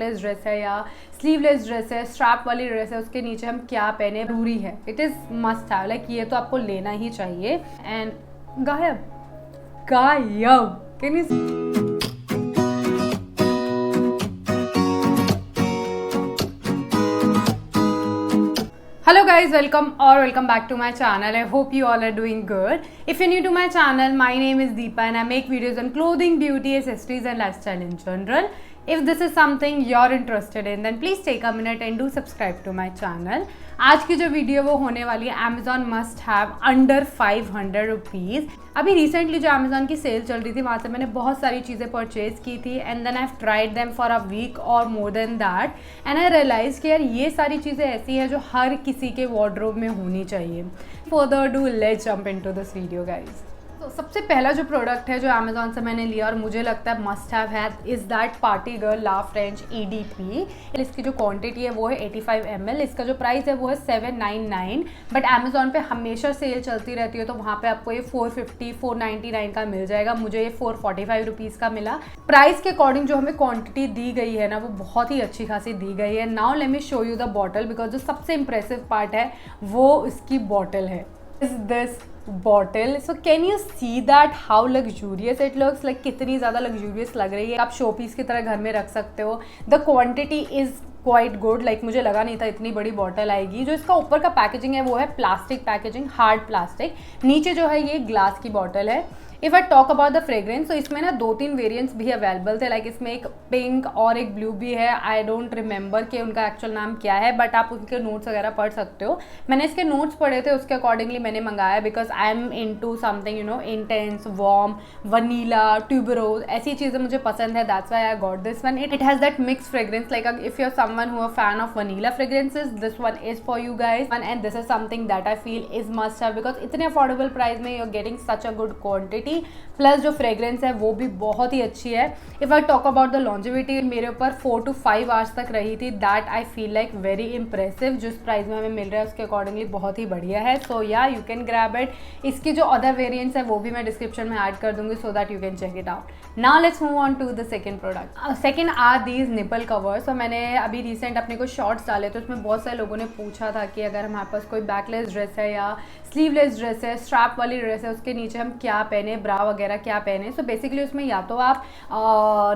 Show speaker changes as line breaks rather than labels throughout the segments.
Dress है या sleeveless dress है, स्ट्रैप वाली ड्रेस है, उसके नीचे हम क्या पहने जरूरी है। It is must have, like ये तो आपको लेना ही चाहिए। एंड गायब गायब can you Hello guys, welcome back to my channel. I hope you all are doing good. If you're new to my channel, my name is Deepa and I make videos on clothing, beauty, accessories and lifestyle in general. If this is something you're interested in, then please take a minute and do subscribe to my channel. आज की जो video वो होने वाली है Amazon must have under 500 rupees. अभी recently जो Amazon की सेल चल रही थी वहाँ से मैंने बहुत सारी चीज़ें परचेज की थी and then I have tried them for a week और more than that and I realise कि यार ये सारी चीज़ें ऐसी हैं जो हर किसी के वार्डरोब में होनी चाहिए। Further do let's jump into this video guys. तो सबसे पहला जो प्रोडक्ट है जो अमेजोन से मैंने लिया और मुझे लगता है मस्ट हैव है is that party girl la French EDP। इसकी जो क्वांटिटी है वो है 85 ml। इसका जो प्राइस है वो है 799, बट अमेजोन पे हमेशा सेल चलती रहती है तो वहाँ पे आपको ये 450 499 का मिल जाएगा। मुझे ये 445 रुपीज़ का मिला। प्राइस के अकॉर्डिंग जो हमें क्वान्टिटी दी गई है ना वो बहुत ही अच्छी खासी दी गई है। Now let me show you the bottle, because जो सबसे इंप्रेसिव पार्ट है वो इसकी बॉटल है। Is this bottle, so can you see that how luxurious it looks, like कितनी ज़्यादा लग्जूरियस लग रही है। आप शो पीस की तरह घर में रख सकते हो। The quantity is quite good, like मुझे लगा नहीं था इतनी बड़ी बॉटल आएगी। जो इसका ऊपर का पैकेजिंग है वो है प्लास्टिक पैकेजिंग, हार्ड प्लास्टिक। नीचे जो है ये ग्लास की बॉटल है। If I talk about the fragrance, तो इसमें ना 2-3 वेरिएंट्स भी अवेलेबल थे, लाइक इसमें एक पिंक और एक ब्लू भी है। आई डोंट रिमेंबर कि उनका एक्चुअल नाम क्या है, बट आप उनके नोट्स वगैरह पढ़ सकते हो। मैंने इसके नोट्स पढ़े थे, उसके अकॉर्डिंगली मैंने मंगाया, because I am into something you know intense, warm, vanilla, tuberose, ऐसी चीज़ें मुझे पसंद है। That's why I got this one. It has that mix fragrance, like if you are someone who are fan of vanilla fragrances, this one is for you guys and this is something that I feel is must have, because इतने affordable price में you are getting such a good quantity, plus fragrance है वो भी बहुत ही अच्छी है। If I talk about the longevity, मेरे ऊपर 4 to 5 आवर्स तक रही थी। That I feel like very impressive. जिस प्राइस में हमें मिल रहा है उसके अकॉर्डिंगली बहुत ही बढ़िया है। सो या यू कैन ग्रैब इट। इसकी जो अदर वेरिएंट्स है वो भी मैं डिस्क्रिप्शन में ऐड कर दूंगी so that you can check it out. Now let's move on to the second product. Second are these nipple covers. तो मैंने अभी रिसेंट अपने को शॉर्ट्स डाले तो उसमें बहुत सारे लोगों ने पूछा था कि अगर हमारे पास कोई बैकलेस ड्रेस है या स्लीवलेस ड्रेस है, स्ट्रैप वाली ड्रेस है, उसके नीचे हम क्या पहने, ब्रा वगैरह क्या पहने। सो बेसिकली उसमें या तो आप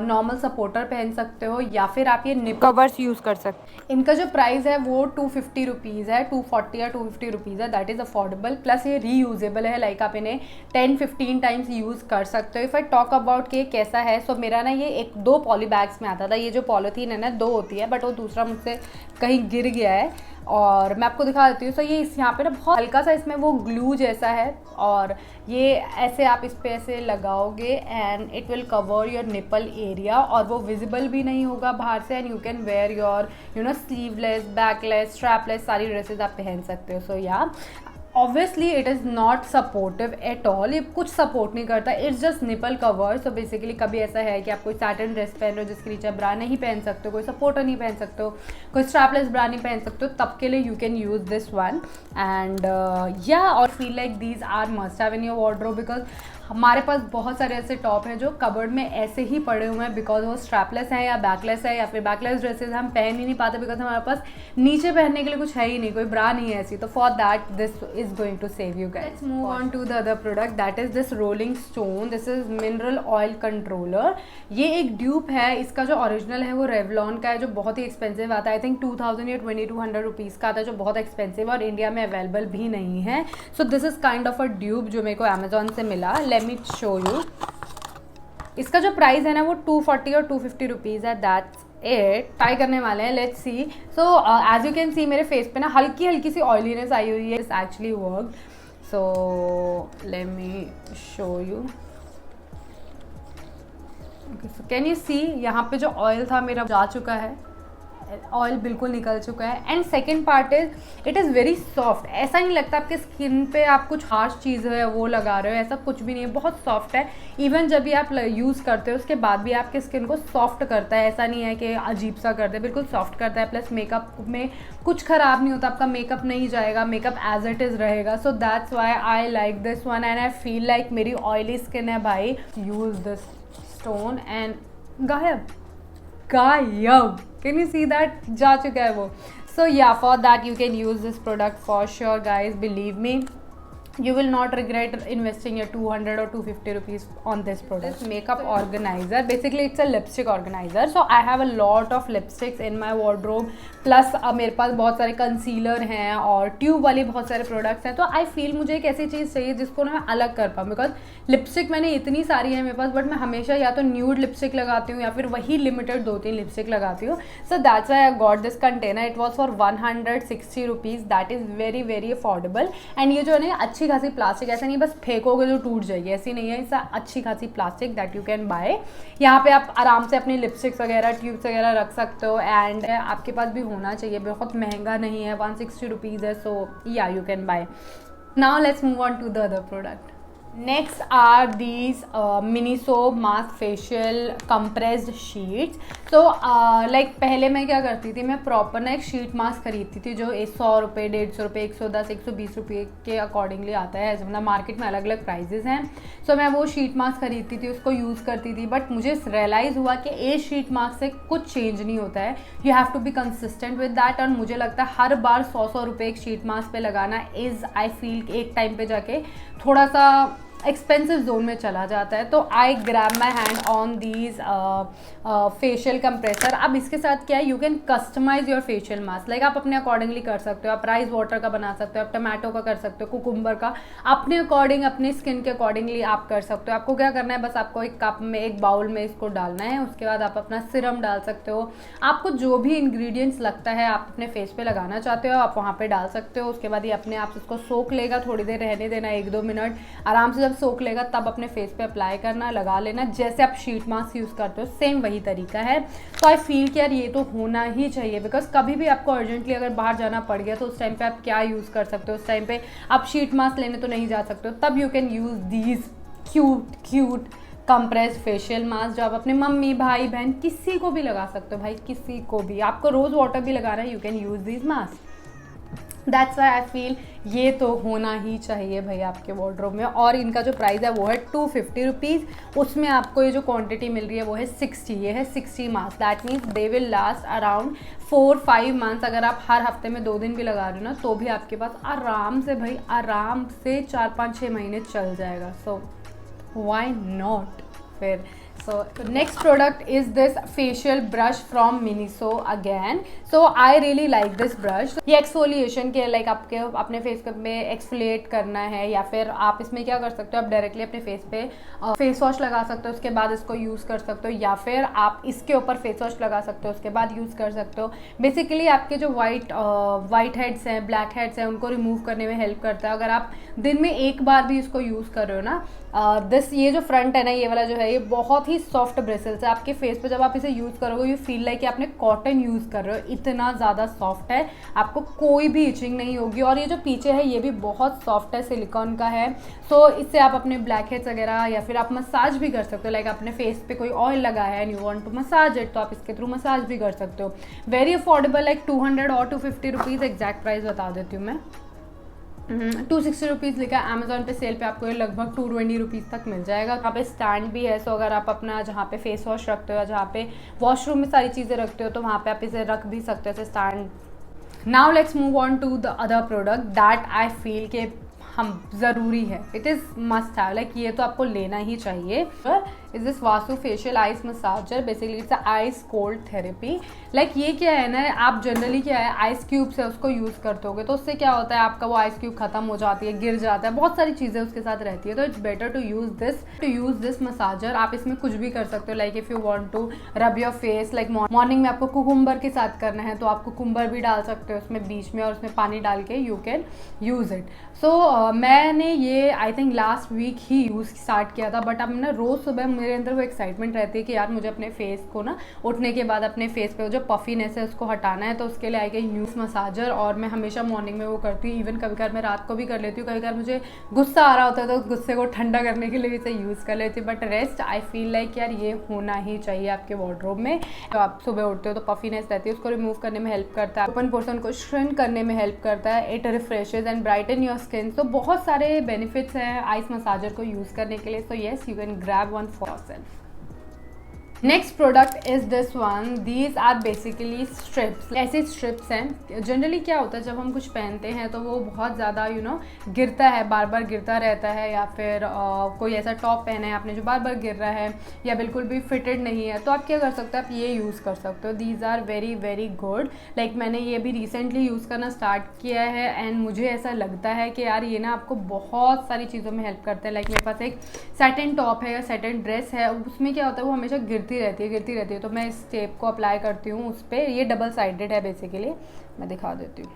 नॉर्मल सपोर्टर पहन सकते हो या फिर आप ये निप कवर्स यूज़ कर सकते हो। इनका जो प्राइस है वो 250 रुपीज़ है, 240 या 250 रुपीज़ है। दैट इज़ अफोर्डेबल, प्लस ये रीयूजेबल है, लाइक आप इन्हें 10-15 टाइम्स यूज़ कर सकते हो। इफ़ आई टॉक अबाउट कि कैसा है, सो मेरा ना ये 1-2 पॉली बैग्स में आता था। ये जो पॉलीथीन है ना 2 होती है, बट वो दूसरा मुझसे कहीं गिर गया है और मैं आपको दिखा देती हूँ। सो ये इस यहाँ पे ना बहुत हल्का सा इसमें वो ग्लू जैसा है और ये ऐसे आप इस पे ऐसे लगाओगे and it will cover your nipple area और वो विजिबल भी नहीं होगा बाहर से। And you can wear your you know sleeveless, backless, strapless सारी ड्रेसेस आप पहन सकते हो। सो या obviously it is not supportive at all, ये कुछ सपोर्ट नहीं करता, it's just nipple cover. So basically कभी ऐसा है कि आप कोई सैटिन ड्रेस पहन रहे हो जिसके नीचे ब्रा नहीं पहन सकते हो, कोई सपोर्टर नहीं पहन सकते हो, कोई स्ट्रैपलेस ब्रा नहीं पहन सकते हो, तब के लिए you can use this one. And या और feel like these are must have in your wardrobe, because हमारे पास बहुत सारे ऐसे टॉप हैं जो कबर्ड में ऐसे ही पड़े हुए हैं, बिकॉज वो स्ट्रैपलेस है या बैकलेस है या फिर बैकलेस ड्रेसेस हम पहन ही नहीं पाते, बिकॉज हमारे पास नीचे पहनने के लिए कुछ है ही नहीं, कोई ब्रा नहीं है ऐसी। तो for that this is going to save you guys. Let's move on to the other product, that is this rolling stone. This is mineral oil controller. ये एक ड्यूप है। इसका जो ओरिजिनल है वो रेवलॉन का है, जो बहुत ही एक्सपेंसिव आता है। आई थिंक 2000 या 2200 रुपीज़ का आता है, जो बहुत एक्सपेंसिव और इंडिया में अवेलेबल भी नहीं है। So this is kind of a dupe जो मेरे को अमेजोन से मिला। Late me show you. इसका जो प्राइस है ना वो 240 और 250 रुपीज़ है। That's it. ट्राई करने वाले हैं, let's see. So as you can see मेरे फेस पे ना हल्की हल्की सी ऑयलीनेस आई हुई है। It's actually work. So let me show you. Okay, so can you see यहाँ पे जो ऑयल था मेरा जा चुका है, ऑयल बिल्कुल निकल चुका है। And second part is it is very soft. ऐसा नहीं लगता आपके स्किन पे आप कुछ हार्श चीज़ है वो लगा रहे हो, ऐसा कुछ भी नहीं है, बहुत सॉफ्ट है। इवन जब भी आप यूज़ करते हो उसके बाद भी आपके स्किन को सॉफ्ट करता है, ऐसा नहीं है कि अजीब सा करता है, बिल्कुल सॉफ्ट करता है। प्लस मेकअप में कुछ ख़राब नहीं होता, आपका मेकअप नहीं जाएगा, मेकअप एज इट इज़ रहेगा। So that's why I like this one and I feel like मेरी ऑयली स्किन है भाई, यूज़ दिस स्टोन एंड गायब गायब। कैन यू सी दैट, जा चुका है वो। सो या for that you can use this product for sure guys, believe me, you will not regret investing your 200 or 250 rupees on this product. This makeup organizer, basically it's a lipstick organizer. So I have a lot of lipsticks in my wardrobe, plus मेरे पास बहुत सारे concealer हैं और tube वाली बहुत सारे products हैं। तो आई फील मुझे एक ऐसी चीज़ चाहिए जिसको ना मैं अलग कर पाऊँ, बिकॉज लिपस्टिक मैंने इतनी सारी है मेरे पास, बट मैं हमेशा या तो न्यूड लिपस्टिक लगाती हूँ या फिर वही लिमिटेड 2-3 लिपस्टिक लगाती हूँ। So that's why I got this container. It was for 160 rupees, that is very very affordable. And ये जो है ना अच्छी खासी प्लास्टिक, ऐसा नहीं बस फेंकोगे जो टूट जाएगी, ऐसी नहीं है, ऐसा अच्छी खासी plastic that you can bye. यहाँ पे आप आराम से अपनी लिपस्टिक्स वगैरह, ट्यूब्स वगैरह रख सकते हो। एंड आपके पास भी होना चाहिए, बहुत महंगा नहीं है, 160 रुपीज़ है। सो या you can buy. Now let's move on to the other product. Next are these Miniso mask facial compressed sheets. So like पहले मैं क्या करती थी, मैं प्रॉपर ना एक शीट मास्क खरीदती थी जो 100 रुपये, 150 रुपये, 110, 120 रुपये के अकॉर्डिंगली आता है। मतलब मार्केट में अलग अलग प्राइजेस हैं। सो मैं वो शीट मास्क खरीदती थी, उसको यूज़ करती थी। बट मुझे रियलाइज़ हुआ कि एक शीट मास्क से कुछ चेंज नहीं होता है, you have to be consistent with that. और मुझे लगता है हर बार 100 रुपये एक शीट मास्क पे लगाना इज़, आई फील एक टाइम पे जाके थोड़ा सा एक्सपेंसिव जोन में चला जाता है। तो I grab my hand on these facial compressor. अब इसके साथ क्या है, you can customize your facial mask, like आप अपने अकॉर्डिंगली कर सकते हो। आप राइस वाटर का बना सकते हो, आप टमाटो का कर सकते हो, कुकुम्बर का, अपने अकॉर्डिंग, अपने स्किन के अकॉर्डिंगली आप कर सकते हो। आपको क्या करना है, बस आपको एक कप में, एक बाउल में इसको डालना है। उसके बाद आप अपना सिरम डाल सकते हो। आपको जो भी इंग्रेडिएंट्स लगता है आप अपने फेस पे लगाना चाहते हो, आप वहाँ पे डाल सकते हो। उसके बाद ये अपने आप इसको सोख लेगा, थोड़ी देर रहने देना, 1-2 मिनट आराम से। जब सोख लेगा तब अपने फेस पे अप्लाई करना, लगा लेना। जैसे आप शीट मास्क यूज़ करते हो सेम वही तरीका है। तो आई फील कि यार ये तो होना ही चाहिए, बिकॉज कभी भी आपको अर्जेंटली अगर बाहर जाना पड़ गया तो उस टाइम पे आप क्या यूज़ कर सकते हो। उस टाइम पे आप शीट मास्क लेने तो नहीं जा सकते हो, तब you can use these cute compressed facial mask, जो आप अपने मम्मी, भाई, बहन किसी को भी लगा सकते हो। भाई किसी को भी, आपको रोज़ वाटर भी लगाना है, you can use these mask. That's why I feel ये तो होना ही चाहिए भाई आपके वार्डरोब में। और इनका जो प्राइस है वो है 250 रुपीज़। उसमें आपको ये जो क्वांटिटी मिल रही है वो है 60। ये है 60 mask, that means they will last around 4-5 months. अगर आप हर हफ्ते में 2 दिन भी लगा रहे हो ना, तो भी आपके पास आराम से भाई, आराम से 4-5-6 महीने चल जाएगा। सो व्हाई नॉट फिर। So the next product is this facial brush from Miniso again. So I really like this brush. ये एक्सफोलिएशन के, लाइक आपके अपने फेस में एक्सफोलिएट करना है, या फिर आप इसमें क्या कर सकते हो, आप डायरेक्टली अपने फेस पे फेस वॉश लगा सकते हो, उसके बाद इसको यूज़ कर सकते हो, या फिर आप इसके ऊपर फेस वॉश लगा सकते हो, उसके बाद यूज़ कर सकते हो। बेसिकली आपके जो वाइट हेड्स हैं, ब्लैक हेड्स हैं, उनको रिमूव करने में हेल्प करता है। अगर आप दिन में एक बार भी इसको यूज़ कर रहे हो ना, ये जो फ्रंट है ना, ये वाला जो है, ये बहुत ही सॉफ्ट ब्रिसल्स है आपके फेस पे। जब आप इसे यूज़ करोगे यू फील लाइक कि आपने कॉटन यूज़ कर रहे हो, इतना ज़्यादा सॉफ्ट है, आपको कोई भी इचिंग नहीं होगी। और ये जो पीछे है ये भी बहुत सॉफ्ट है, सिलिकॉन का है। सो इससे आप अपने ब्लैक हेड्स वगैरह, या फिर आप मसाज भी कर सकते हो। लाइक अपने फेस पे कोई ऑयल लगा है and you want to massage it, तो आप इसके थ्रू मसाज भी कर सकते हो। वेरी अफोर्डेबल, लाइक 200 और 250 रुपीज़, एग्जैक्ट प्राइस बता देती हूँ मैं। 260 रुपीज़ लिखा है। अमेजोन पे सेल पे आपको ये लगभग 220 रुपीज़ तक मिल जाएगा। यहाँ पे स्टैंड भी है, सो अगर आप अपना जहाँ पे फेस वॉश रखते हो या जहाँ पे वॉशरूम में सारी चीज़ें रखते हो, तो वहाँ पे आप इसे रख भी सकते हो, ऐसे stand. Now let's move on to the other product that I feel के हम ज़रूरी है, it is must have, like ये तो आपको लेना ही चाहिए। Is this Vasu facial ice massager. Basically it's ice cold therapy. Like ये क्या है ना, आप जनरली क्या है, आइस क्यूब से उसको यूज़ करते होगे, तो उससे क्या होता है, आपका वो आइस क्यूब खत्म हो जाती है, गिर जाता है, बहुत सारी चीज़ें उसके साथ रहती है। तो it's better to use this massager. आप इसमें कुछ भी कर सकते हो, like if you want to rub your face, like morning में आपको कुकुम्बर के साथ करना है, तो आप कुकुम्बर भी डाल सकते हो उसमें बीच में, और उसमें पानी डाल के you can use it. So मैंने ये आई थिंक लास्ट वीक ही यूज़ स्टार्ट किया था, बट अब ना रोज़ सुबह मेरे अंदर वो एक्साइटमेंट रहती है कि यार मुझे अपने फेस को ना उठने के बाद अपने फेस पे जो पफीनेस है उसको हटाना है। तो उसके लिए आई गई न्यूज़ मसाजर, और मैं हमेशा मॉर्निंग में वो करती हूँ। इवन कभी कभार मैं रात को भी कर लेती हूँ, कभी कभार मुझे गुस्सा आ रहा होता है तो गुस्से को ठंडा करने के लिए भी इसे यूज़ कर लेती हूँ। But rest I feel like यार ये होना ही चाहिए आपके वार्डरोब में। तो आप सुबह उठते हो तो पफीनेस रहती है, उसको रिमूव करने में हेल्प करता है, ओपन पोर्शन को श्रिंक करने में हेल्प करता है, it refreshes and brighten your skin. तो बहुत सारे बेनिफिट्स हैं आइस मसाजर को यूज़ करने के लिए। So yes, you can grab one for yourself. Next product is this one. These are basically strips. ऐसे स्ट्रिप्स हैं. जनरली क्या होता है जब हम कुछ पहनते हैं तो वो बहुत ज़्यादा गिरता है, बार बार गिरता रहता है, या फिर कोई ऐसा टॉप पहना है आपने जो बार बार गिर रहा है या बिल्कुल भी फिटेड नहीं है, तो आप क्या कर सकते हो, आप ये यूज़ कर सकते हो. These are very very good. Like मैंने ये भी रिसेंटली यूज़ करना स्टार्ट किया है एंड मुझे ऐसा लगता है कि यार ये ना आपको बहुत सारी चीज़ों में हेल्प करते हैं. लाइक मेरे पास एक सैटिन टॉप है या सैटिन ड्रेस है, उसमें क्या होता है वो हमेशा गिरती रहती है. तो मैं इस टेप को अप्लाई करती हूँ उस पर. ये डबल साइडेड है बेसिकली, मैं दिखा देती हूँ.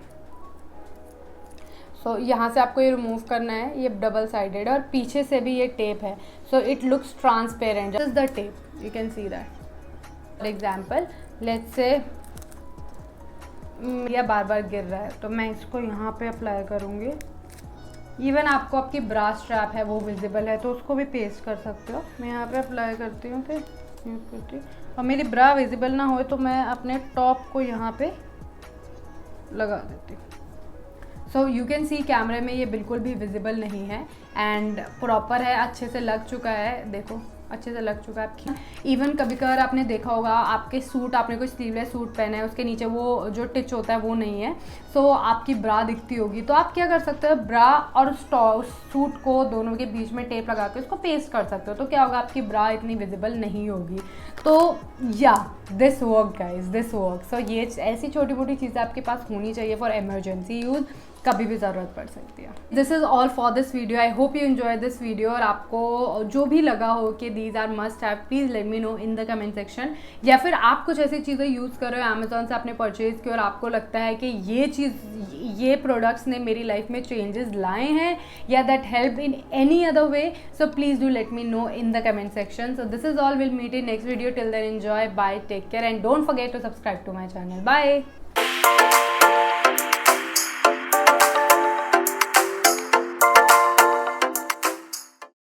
सो यहाँ से आपको ये रिमूव करना है. ये डबल साइडेड है और पीछे से भी ये टेप है. So it looks transparent. This is the tape, you can see that. For example let's say या बार बार गिर रहा है तो मैं इसको यहाँ पे अप्लाई करूँगी. इवन आपको आपकी ब्रा स्ट्रैप है वो विजिबल है तो उसको भी पेस्ट कर सकते हो. मैं यहाँ पे अप्लाई करती हूँ, फिर यूज़ करती हूँ. और मेरी ब्रा विजिबल ना हो तो मैं अपने टॉप को यहाँ पे लगा देती हूँ. सो यू कैन सी कैमरे में ये बिल्कुल भी विजिबल नहीं है एंड प्रॉपर है, अच्छे से लग चुका है. देखो अच्छे से लग चुका है आपकी. इवन कभी कभार आपने देखा होगा आपके सूट, आपने कोई स्लीवलेस सूट पहना है, उसके नीचे वो जो टिच होता है वो नहीं है, सो आपकी ब्रा दिखती होगी. तो आप क्या कर सकते हो, ब्रा और सूट को दोनों के बीच में टेप लगा के उसको पेस्ट कर सकते हो. तो क्या होगा, आपकी ब्रा इतनी विजिबल नहीं होगी. तो या this work guys, this work. So ये ऐसी छोटी मोटी चीज़ें आपके पास होनी चाहिए फॉर एमरजेंसी यूज़, कभी भी ज़रूरत पड़ सकती है. This is all for this video. I hope you enjoy this video. और आपको जो भी लगा हो कि these are must have, please let me know in the comment section. या फिर आप कुछ ऐसी चीज़ें यूज़ कर रहे हो अमेजोन से आपने परचेज़ की और आपको लगता है कि ये प्रोडक्ट्स ने मेरी लाइफ में चेंजेस लाए हैं या that help in any other way. So please do let me know in the comment section. So this is all. Will meet in next video. Till then enjoy, bye, take care and don't forget to subscribe to my channel. Bye.